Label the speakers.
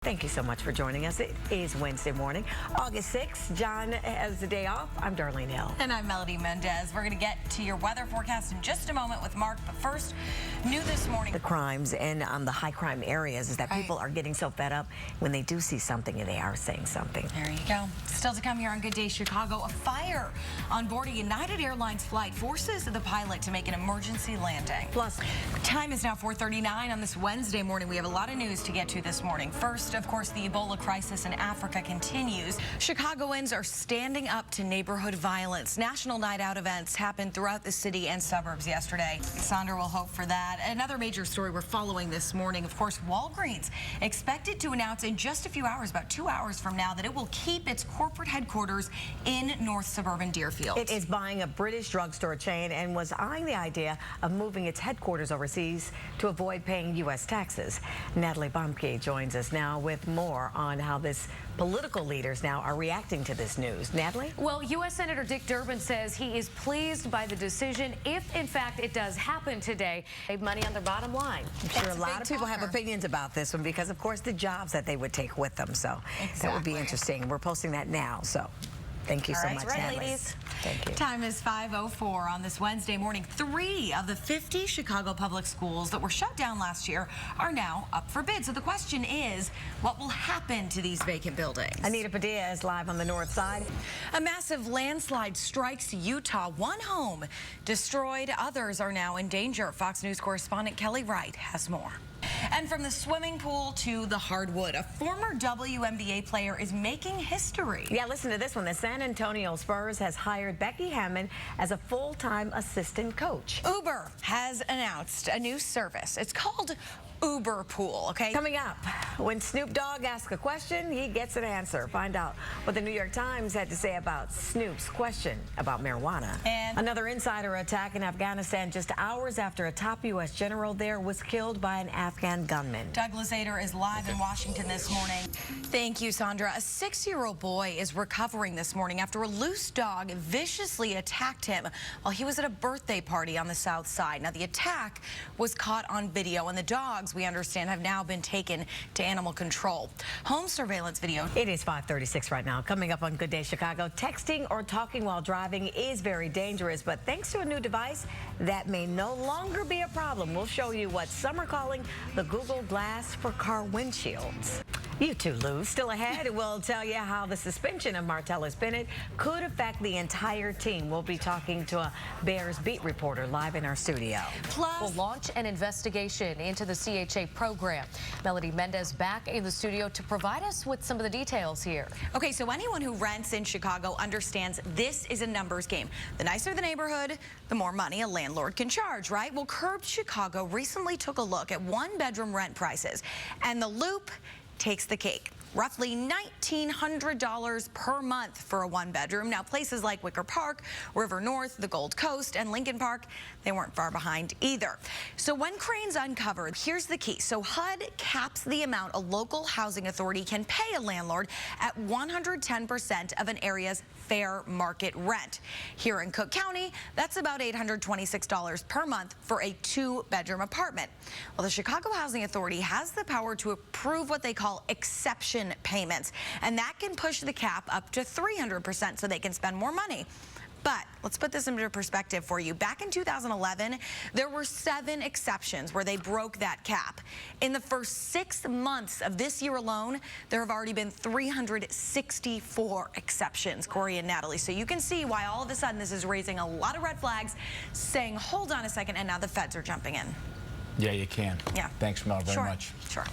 Speaker 1: Thank you so much for joining us. It is Wednesday morning, August 6th. John has the day off. I'm Darlene Hill.
Speaker 2: And I'm Melody Mendez. We're going to get to your weather forecast in just a moment with Mark. But first, new this morning.
Speaker 1: The crimes in the high crime areas is that people are getting so fed up when they do see something and they are saying something.
Speaker 2: There you go. Still to come here on Good Day Chicago, a fire on board a United Airlines flight forces the pilot to make an emergency landing.
Speaker 1: Plus,
Speaker 2: time is now 4:39 on this Wednesday morning. We have a lot of news to get to this morning. First, of course, the Ebola crisis in Africa continues. Chicagoans are standing up to neighborhood violence. National night out events happened throughout the city and suburbs yesterday. Sandra will hope for that. Another major story we're following this morning, of course, Walgreens expected to announce in just a few hours, about 2 hours from now, that it will keep its corporate headquarters in North Suburban Deerfield.
Speaker 1: It is buying a British drugstore chain and was eyeing the idea of moving its headquarters overseas to avoid paying U.S. taxes. Natalie Bomke joins us now with more on how this political leaders now are reacting to this news. Natalie?
Speaker 3: Well, U.S. Senator Dick Durbin says he is pleased by the decision if, in fact, it does happen today. Save money on their bottom line.
Speaker 1: I'm sure a lot of people have opinions about this one because, of course, the jobs that they would take with them. So that would be interesting. We're posting that now. So thank you so much,
Speaker 2: Natalie. Ladies.
Speaker 1: Thank you.
Speaker 2: Time is 5:04 on this Wednesday morning. 3 of the 50 Chicago public schools that were shut down last year are now up for bid. So the question is, what will happen to these vacant buildings?
Speaker 1: Anita Padilla is live on the north side.
Speaker 2: A massive landslide strikes Utah. One home destroyed. Others are now in danger. Fox News correspondent Kelly Wright has more. And from the swimming pool to the hardwood, a former WNBA player is making history.
Speaker 1: Yeah, listen to this one. The San Antonio Spurs has hired Becky Hammond as a full-time assistant coach.
Speaker 2: Uber has announced a new service. It's called Uber Pool, okay?
Speaker 1: Coming up, when Snoop Dogg asks a question, he gets an answer. Find out what the New York Times had to say about Snoop's question about marijuana.
Speaker 2: And
Speaker 1: another insider attack in Afghanistan just hours after a top U.S. general there was killed by an Afghan gunman.
Speaker 2: Douglas Ader is live in Washington this morning. Thank you, Sandra. A 6-year-old boy is recovering this morning after a loose dog viciously attacked him while he was at a birthday party on the south side. Now, the attack was caught on video, and the dogs, we understand, have now been taken to animal control. Home surveillance video.
Speaker 1: It is 5:36 right now. Coming up on Good Day Chicago, texting or talking while driving is very dangerous, but thanks to a new device, that may no longer be a problem. We'll show you what some are calling the Google Glass for car windshields. You too, Lou. Still ahead, we'll tell you how the suspension of Martellus Bennett could affect the entire team. We'll be talking to a Bears beat reporter live in our studio.
Speaker 3: Plus, we'll launch an investigation into the CHA program. Melody Mendez back in the studio to provide us with some of the details here.
Speaker 2: Okay, so anyone who rents in Chicago understands this is a numbers game. The nicer the neighborhood, the more money a landlord can charge, right? Well, Curbed Chicago recently took a look at one-bedroom rent prices, and the Loop takes the cake. Roughly $1,900 per month for a one-bedroom. Now, places like Wicker Park, River North, the Gold Coast, and Lincoln Park, they weren't far behind either. So when Crane's uncovered, here's the key. So HUD caps the amount a local housing authority can pay a landlord at 110% of an area's fair market rent. Here in Cook County, that's about $826 per month for a 2-bedroom apartment. Well, the Chicago Housing Authority has the power to approve what they call exception payments, and that can push the cap up to 300% so they can spend more money. But let's put this into perspective for you. Back in 2011, there were 7 exceptions where they broke that cap. In the first 6 months of this year alone, there have already been 364 exceptions, Corey and Natalie. So you can see why all of a sudden this is raising a lot of red flags, saying, hold on a second, and now the feds are jumping in.
Speaker 4: Yeah, you can.
Speaker 2: Yeah.
Speaker 4: Thanks, Mel, very much.
Speaker 2: Sure.